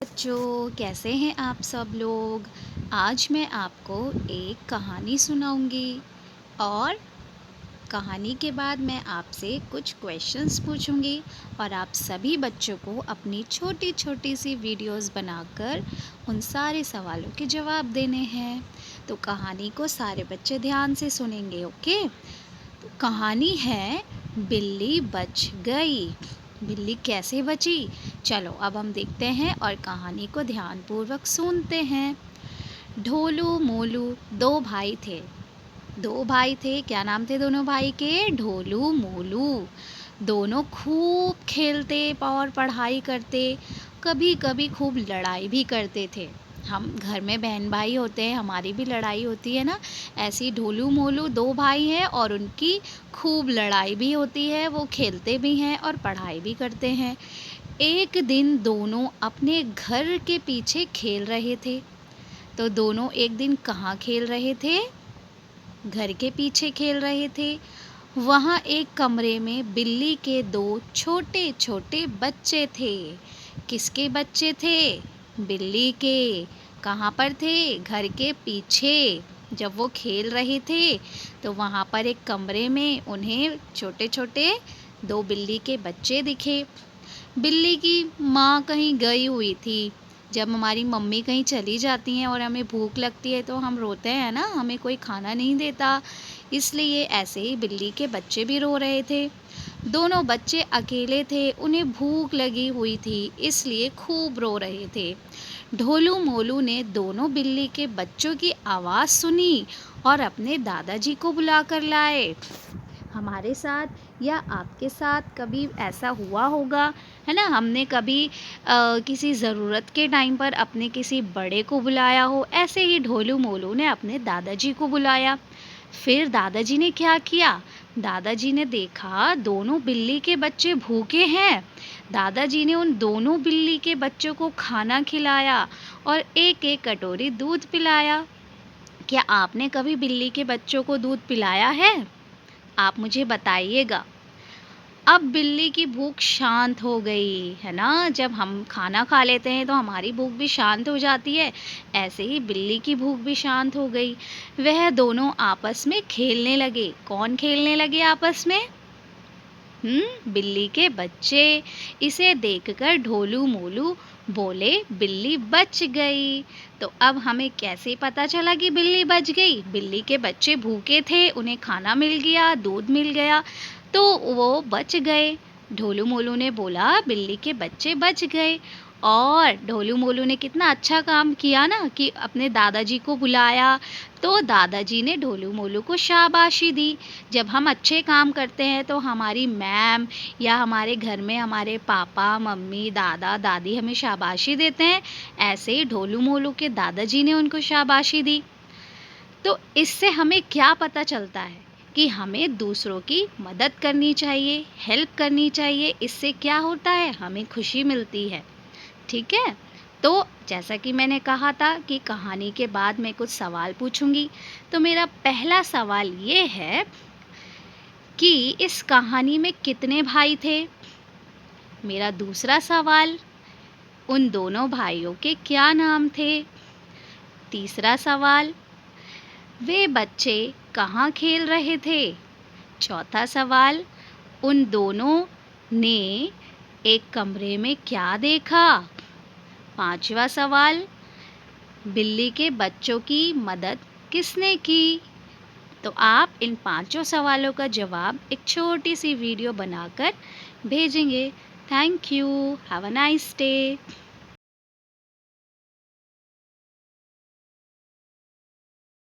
बच्चों, कैसे हैं आप सब लोग। आज मैं आपको एक कहानी सुनाऊंगी और कहानी के बाद मैं आपसे कुछ क्वेश्चंस पूछूंगी और आप सभी बच्चों को अपनी छोटी छोटी सी वीडियोस बनाकर उन सारे सवालों के जवाब देने हैं। तो कहानी को सारे बच्चे ध्यान से सुनेंगे, ओके। तो कहानी है बिल्ली बच गई। बिल्ली कैसे बची? चलो अब हम देखते हैं और कहानी को ध्यानपूर्वक सुनते हैं। ढोलू मोलू दो भाई थे। क्या नाम थे दोनों भाई के? ढोलू मोलू। दोनों खूब खेलते और पढ़ाई करते, कभी कभी खूब लड़ाई भी करते थे। हम घर में बहन भाई होते हैं, हमारी भी लड़ाई होती है ना। ऐसे ही ढोलू मोलू दो भाई हैं और उनकी खूब लड़ाई भी होती है। वो खेलते भी हैं और पढ़ाई भी करते हैं। एक दिन दोनों अपने घर के पीछे खेल रहे थे। तो दोनों एक दिन कहाँ खेल रहे थे? घर के पीछे खेल रहे थे। वहाँ एक कमरे में बिल्ली के दो छोटे छोटे बच्चे थे। किसके बच्चे थे? बिल्ली के। कहाँ पर थे? घर के पीछे। जब वो खेल रहे थे तो वहाँ पर एक कमरे में उन्हें छोटे छोटे दो बिल्ली के बच्चे दिखे। बिल्ली की माँ कहीं गई हुई थी। जब हमारी मम्मी कहीं चली जाती हैं और हमें भूख लगती है तो हम रोते हैं ना, हमें कोई खाना नहीं देता। इसलिए ऐसे ही बिल्ली के बच्चे भी रो रहे थे। दोनों बच्चे अकेले थे, उन्हें भूख लगी हुई थी, इसलिए खूब रो रहे थे। ढोलू मोलू ने दोनों बिल्ली के बच्चों की आवाज़ सुनी और अपने दादाजी को बुला कर लाए। हमारे साथ या आपके साथ कभी ऐसा हुआ होगा, है ना। हमने कभी किसी ज़रूरत के टाइम पर अपने किसी बड़े को बुलाया हो। ऐसे ही ढोलू मोलू ने अपने दादाजी को बुलाया। फिर दादाजी ने क्या किया? दादाजी ने देखा दोनों बिल्ली के बच्चे भूखे हैं। दादाजी ने उन दोनों बिल्ली के बच्चों को खाना खिलाया और एक एक कटोरी दूध पिलाया। क्या आपने कभी बिल्ली के बच्चों को दूध पिलाया है? आप मुझे बताइएगा। अब बिल्ली की भूख शांत हो गई, है ना। जब हम खाना खा लेते हैं तो हमारी भूख भी शांत हो जाती है। ऐसे ही बिल्ली की भूख भी शांत हो गई। वह दोनों आपस में खेलने लगे। कौन खेलने लगे आपस में? बिल्ली के बच्चे। इसे देखकर ढोलू मोलू बोले बिल्ली बच गई। तो अब हमें कैसे पता चला कि बिल्ली बच गई? बिल्ली के बच्चे भूखे थे, उन्हें खाना मिल गया, दूध मिल गया, तो वो बच गए। ढोलू मोलू ने बोला बिल्ली के बच्चे बच गए। और ढोलू मोलू ने कितना अच्छा काम किया ना कि अपने दादाजी को बुलाया। तो दादाजी ने ढोलू मोलू को शाबाशी दी। जब हम अच्छे काम करते हैं तो हमारी मैम या हमारे घर में हमारे पापा मम्मी दादा दादी हमें शाबाशी देते हैं। ऐसे ही ढोलू मोलू के दादाजी ने उनको शाबाशी दी। तो इससे हमें क्या पता चलता है कि हमें दूसरों की मदद करनी चाहिए, हेल्प करनी चाहिए। इससे क्या होता है? हमें खुशी मिलती है। ठीक है। तो जैसा कि मैंने कहा था कि कहानी के बाद मैं कुछ सवाल पूछूंगी। तो मेरा पहला सवाल ये है कि इस कहानी में कितने भाई थे? मेरा दूसरा सवाल, उन दोनों भाइयों के क्या नाम थे? तीसरा सवाल, वे बच्चे कहाँ खेल रहे थे? चौथा सवाल, उन दोनों ने एक कमरे में क्या देखा? पांचवा सवाल, बिल्ली के बच्चों की मदद किसने की? तो आप इन पांचों सवालों का जवाब एक छोटी सी वीडियो बनाकर भेजेंगे। Thank you. Have a nice day.